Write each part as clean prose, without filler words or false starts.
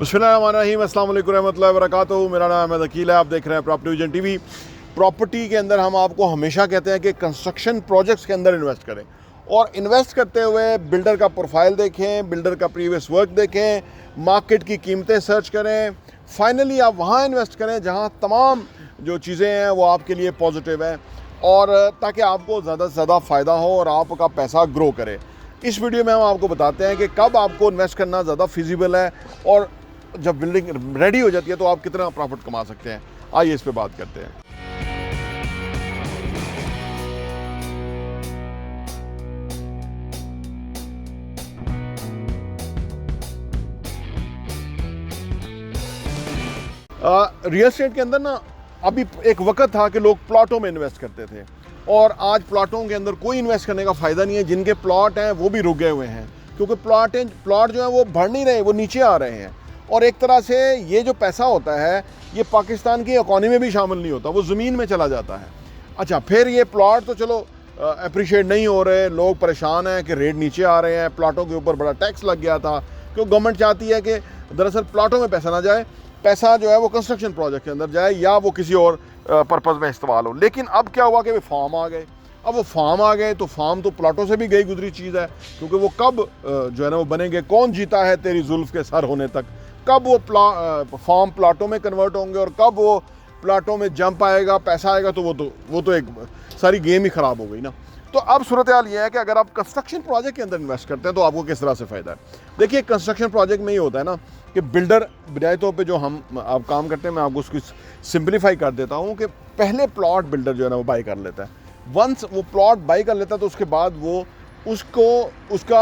बिस्मिल्लाहिर्रहमानिर्रहीम, अस्सलाम वालेकुम रहमतुल्लाहि व बरकातुहू। मेरा नाम है अकील है, आप देख रहे हैं प्रॉपर्टी विजन टीवी। प्रॉपर्टी के अंदर हम आपको हमेशा कहते हैं कि कंस्ट्रक्शन प्रोजेक्ट्स के अंदर इन्वेस्ट करें, और इन्वेस्ट करते हुए बिल्डर का प्रोफाइल देखें, बिल्डर का प्रीवियस वर्क देखें, मार्केट की कीमतें सर्च करें। फाइनली आप वहाँ इन्वेस्ट करें जहाँ तमाम जो चीज़ें हैं वो आपके लिए पॉजिटिव हैं, और ताकि आपको ज़्यादा से ज़्यादा फ़ायदा हो और आपका पैसा ग्रो करे। इस वीडियो में हम आपको बताते हैं कि कब आपको इन्वेस्ट करना ज़्यादा फिजिबल है, और जब बिल्डिंग रेडी हो जाती है तो आप कितना प्रॉफिट कमा सकते हैं। आइए इस पे बात करते हैं। रियल एस्टेट के अंदर ना अभी एक वक्त था कि लोग प्लॉटों में इन्वेस्ट करते थे, और आज प्लॉटों के अंदर कोई इन्वेस्ट करने का फ़ायदा नहीं है। जिनके प्लॉट हैं वो भी रुक गए हुए हैं, क्योंकि प्लॉट जो है वो बढ़ नहीं रहे, वो नीचे आ रहे हैं। और एक तरह से ये जो पैसा होता है ये पाकिस्तान की इकॉनमी में भी शामिल नहीं होता, वो ज़मीन में चला जाता है। अच्छा, फिर ये प्लॉट तो चलो अप्रिशिएट नहीं हो रहे, लोग परेशान हैं कि रेट नीचे आ रहे हैं, प्लॉटों के ऊपर बड़ा टैक्स लग गया था, क्योंकि गवर्नमेंट चाहती है कि दरअसल प्लॉटों में पैसा ना जाए, पैसा जो है वो कंस्ट्रक्शन प्रोजेक्ट के अंदर जाए या वो किसी और पर्पज़ में इस्तेमाल हो। लेकिन अब क्या हुआ कि वे फार्म आ गए। अब वो फार्म आ गए तो फार्म तो प्लॉटों से भी गई गुजरी चीज़ है, क्योंकि वो कब जो है ना वो बनेंगे। कौन जीता है तेरी जुल्फ के सर होने तक, कब वो फार्म प्लाटों में कन्वर्ट होंगे और कब वो प्लाटों में जंप आएगा, पैसा आएगा, तो वो तो एक सारी गेम ही ख़राब हो गई ना। तो अब सूरत हाल ये है कि अगर आप कंस्ट्रक्शन प्रोजेक्ट के अंदर इन्वेस्ट करते हैं तो आपको किस तरह से फ़ायदा है। देखिए, कंस्ट्रक्शन प्रोजेक्ट में ये होता है ना कि बिल्डर बजाय तौर पे जो आप काम करते हैं, मैं आपको उसको सिंप्लीफाई कर देता हूँ कि पहले प्लॉट बिल्डर जो है ना वो बाई कर लेता है। वंस वो प्लॉट बाई कर लेता है तो उसके बाद वो उसका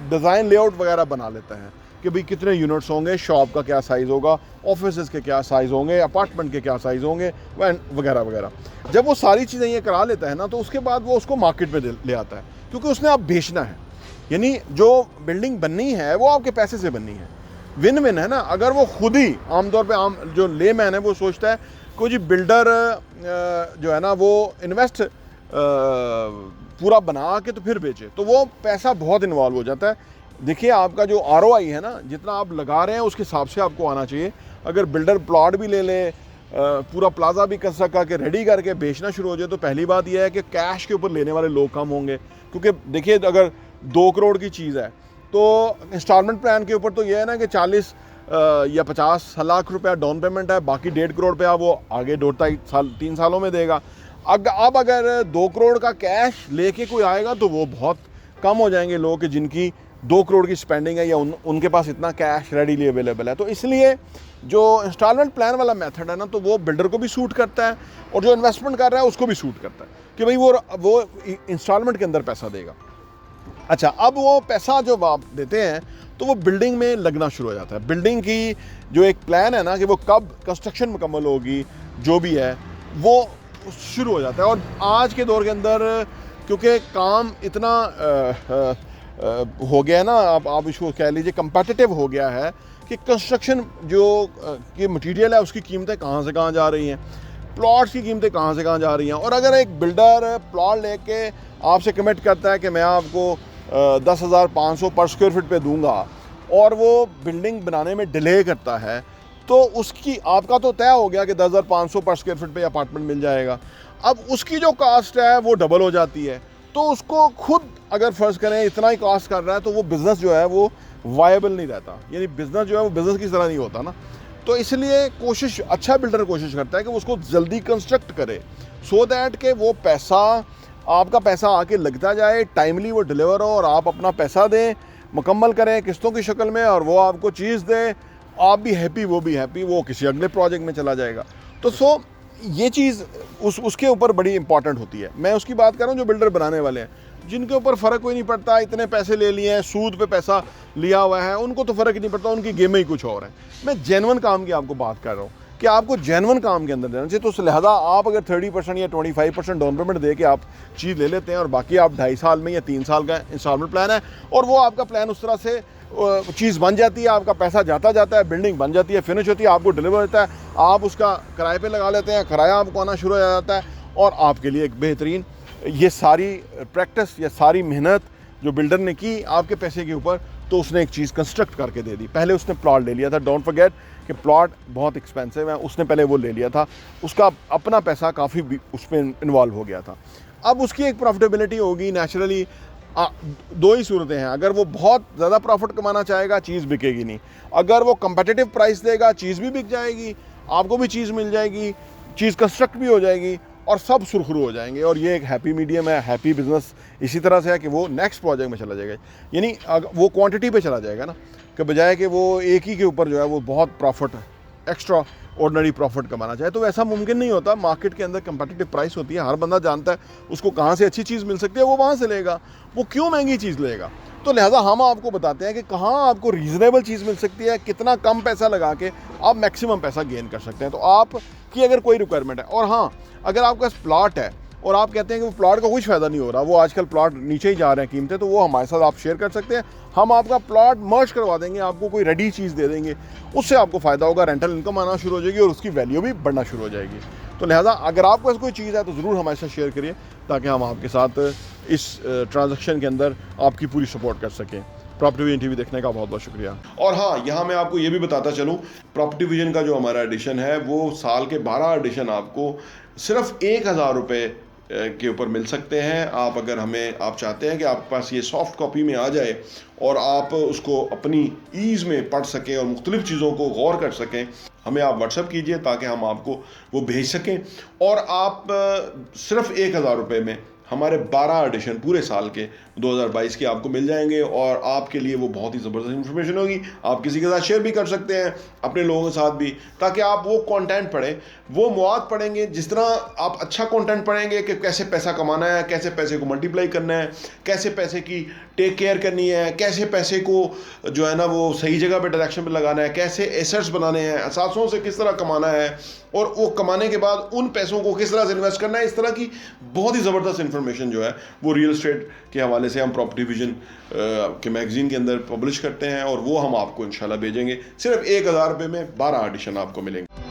डिज़ाइन लेआउट वगैरह बना लेता है कि भाई कितने यूनिट्स होंगे, शॉप का क्या साइज़ होगा, ऑफिस के क्या साइज़ होंगे, अपार्टमेंट के क्या साइज़ होंगे, वगैरह वगैरह। जब वो सारी चीज़ें ये करा लेता है ना, तो उसके बाद वो उसको मार्केट में ले आता है, क्योंकि उसने अब बेचना है। यानी जो बिल्डिंग बननी है वो आपके पैसे से बननी है, विन विन है ना। अगर वो खुद ही आमतौर पर जो ले मैन है वो सोचता है कोई जी बिल्डर जो है ना वो इन्वेस्ट पूरा बना के तो फिर बेचे, तो वो पैसा बहुत इन्वॉल्व हो जाता है। देखिए, आपका जो ROI है ना, जितना आप लगा रहे हैं उसके हिसाब से आपको आना चाहिए। अगर बिल्डर प्लॉट भी ले ले, पूरा प्लाजा भी कंस्ट्रक्ट करके रेडी करके बेचना शुरू हो जाए, तो पहली बात यह है कि कैश के ऊपर लेने वाले लोग कम होंगे। क्योंकि देखिए, अगर 2 करोड़ की चीज़ है तो इंस्टॉलमेंट प्लान के ऊपर तो यह है ना कि 40 या 50 लाख रुपया डाउन पेमेंट है, बाकी 1.5 करोड़ पे वो आगे 2-3 सालों में देगा। अब अगर 2 करोड़ का कैश लेके कोई आएगा तो वो बहुत कम हो जाएंगे लोग कि जिनकी 2 करोड़ की स्पेंडिंग है या उनके पास इतना कैश रेडीली अवेलेबल है। तो इसलिए जो इंस्टॉलमेंट प्लान वाला मेथड है ना, तो वो बिल्डर को भी सूट करता है और जो इन्वेस्टमेंट कर रहा है उसको भी सूट करता है कि भाई वो इंस्टॉलमेंट के अंदर पैसा देगा। अच्छा, अब वो पैसा जो आप देते हैं तो वो बिल्डिंग में लगना शुरू हो जाता है। बिल्डिंग की जो एक प्लान है ना कि वो कब कंस्ट्रक्शन मुकम्मल होगी, जो भी है वो शुरू हो जाता है। और आज के दौर के अंदर क्योंकि काम इतना हो गया है ना, आप इसको कह लीजिए कम्पेटिटिव हो गया है कि कंस्ट्रक्शन जो की मटेरियल है उसकी कीमतें कहाँ से कहाँ जा रही हैं, प्लॉट्स की कीमतें कहाँ से कहाँ जा रही हैं। और अगर एक बिल्डर प्लॉट लेके आपसे कमिट करता है कि मैं आपको 10,500 पर स्क्वायर फीट पे दूंगा, और वो बिल्डिंग बनाने में डिले करता है, तो उसकी आपका तो तय हो गया कि 10,500 पर स्क्वायर फीट पे अपार्टमेंट मिल जाएगा। अब उसकी जो कास्ट है वो डबल हो जाती है, तो उसको खुद अगर फ़र्ज़ करें इतना ही कास्ट कर रहा है तो वो बिज़नेस जो है वो वायबल नहीं रहता। यानी बिज़नेस जो है वो बिज़नेस की तरह नहीं होता ना। तो इसलिए अच्छा बिल्डर कोशिश करता है कि उसको जल्दी कंस्ट्रक्ट करे, सो दैट के वो आपका पैसा आके लगता जाए, टाइमली वो डिलीवर हो और आप अपना पैसा दें, मुकम्मल करें किस्तों की शक्ल में, और वो आपको चीज़ दे, आप भी हैप्पी, वो भी हैप्पी, वो किसी अगले प्रोजेक्ट में चला जाएगा। तो ये चीज़ उसके ऊपर बड़ी इंपॉर्टेंट होती है। मैं उसकी बात कर रहा हूँ जो बिल्डर बनाने वाले हैं, जिनके ऊपर फ़र्क कोई नहीं पड़ता, इतने पैसे ले लिए हैं, सूद पे पैसा लिया हुआ है, उनको तो फ़र्क ही नहीं पड़ता, उनकी गेम ही कुछ और है। मैं जेन्युइन काम की आपको बात कर रहा हूँ कि आपको जेन्युइन काम के अंदर देना चाहिए। तो लिहाजा आप अगर 30% या 25% डाउन पेमेंट दे के आप चीज़ ले लेते हैं, और बाकी आप 2.5 साल में या 3 साल का इंस्टॉलमेंट प्लान है, और वो आपका प्लान उस तरह से चीज़ बन जाती है, आपका पैसा जाता है, बिल्डिंग बन जाती है, फिनिश होती है, आपको डिलीवर होता है, आप उसका किराए पे लगा लेते हैं, किराया आपको आना शुरू हो जाता है, और आपके लिए एक बेहतरीन ये सारी प्रैक्टिस या सारी मेहनत जो बिल्डर ने की आपके पैसे के ऊपर तो उसने एक चीज़ कंस्ट्रक्ट करके दे दी। पहले उसने प्लॉट ले लिया था, डोंट फॉरगेट कि प्लॉट बहुत एक्सपेंसिव है, उसने पहले वो ले लिया था, उसका अपना पैसा काफ़ी उसमें इन्वॉल्व हो गया था। अब उसकी एक प्रॉफिटेबिलिटी होगी नेचुरली। दो ही सूरतें हैं, अगर वो बहुत ज़्यादा प्रॉफिट कमाना चाहेगा चीज़ बिकेगी नहीं, अगर वो कंपेटिटिव प्राइस देगा चीज़ भी बिक जाएगी, आपको भी चीज़ मिल जाएगी, चीज़ कंस्ट्रक्ट भी हो जाएगी और सब सुरखरू हो जाएंगे। और ये एक हैप्पी मीडियम है, हैप्पी बिजनेस इसी तरह से है कि वो नेक्स्ट प्रोजेक्ट में चला जाएगा, यानी वो क्वांटिटी पे चला जाएगा ना, कि बजाय कि वो एक ही के ऊपर जो है वो बहुत प्रॉफिट एक्स्ट्रा ऑर्डिनरी प्रॉफिट कमाना चाहे, तो वैसा मुमकिन नहीं होता। मार्केट के अंदर कंपेटिटिव प्राइस होती है, हर बंदा जानता है उसको कहाँ से अच्छी चीज़ मिल सकती है, वो वहाँ से लेगा, वो क्यों महंगी चीज़ लेगा। तो लिहाजा हम आपको बताते हैं कि कहाँ आपको रीज़नेबल चीज़ मिल सकती है, कितना कम पैसा लगा के आप मैक्सिमम पैसा गेन कर सकते हैं। तो आपकी अगर कोई रिक्वायरमेंट है, और हाँ, अगर आपके पास प्लॉट है और आप कहते हैं कि वो प्लॉट का कुछ फ़ायदा नहीं हो रहा, वो आजकल प्लॉट नीचे ही जा रहे हैं कीमतें, तो वो हमारे साथ आप शेयर कर सकते हैं, हम आपका प्लॉट मर्ज करवा देंगे, आपको कोई रेडी चीज़ दे देंगे, उससे आपको फ़ायदा होगा, रेंटल इनकम आना शुरू हो जाएगी और उसकी वैल्यू भी बढ़ना शुरू हो जाएगी। तो लिहाजा अगर आपके पास कोई चीज़ है तो ज़रूर हमारे साथ शेयर करिए, ताकि हम आपके साथ इस ट्रांजैक्शन के अंदर आपकी पूरी सपोर्ट कर सकें। प्रॉपर्टी विजन टीवी देखने का बहुत बहुत शुक्रिया। और हाँ, यहाँ मैं आपको ये भी बताता चलूँ, प्रॉपर्टी विजन का जो हमारा एडिशन है वो साल के 12 एडिशन आपको सिर्फ 1000 रुपये के ऊपर मिल सकते हैं। आप अगर आप चाहते हैं कि आपके पास ये सॉफ्ट कॉपी में आ जाए और आप उसको अपनी ईज़ में पढ़ सकें और मुख्तलिफ़ चीज़ों को गौर कर सकें, हमें आप व्हाट्सएप कीजिए ताकि हम आपको वो भेज सकें। और आप सिर्फ 1000 रुपये में हमारे 12 एडिशन पूरे साल के 2022 के आपको मिल जाएंगे, और आपके लिए वो बहुत ही ज़बरदस्त इन्फॉर्मेशन होगी। आप किसी के साथ शेयर भी कर सकते हैं, अपने लोगों के साथ भी, ताकि आप वो कंटेंट पढ़ें, वो मवाद पढ़ेंगे। जिस तरह आप अच्छा कंटेंट पढ़ेंगे कि कैसे पैसा कमाना है, कैसे पैसे को मल्टीप्लाई करना है, कैसे पैसे की टेक केयर करनी है, कैसे पैसे को जो है ना वो सही जगह पे डायरेक्शन पे लगाना है, कैसे एसेट्स बनाने हैं, असासों से किस तरह कमाना है, और वो कमाने के बाद उन पैसों को किस तरह से इन्वेस्ट करना है, इस तरह की बहुत ही ज़बरदस्त इन्फॉर्मेशन जो है वो रियल एस्टेट के हवाले से हम प्रॉपर्टी विजन के मैगजीन के अंदर पब्लिश करते हैं, और वो हम आपको इंशाल्लाह भेजेंगे। सिर्फ 1000 रुपये में 12 एडिशन आपको मिलेंगे।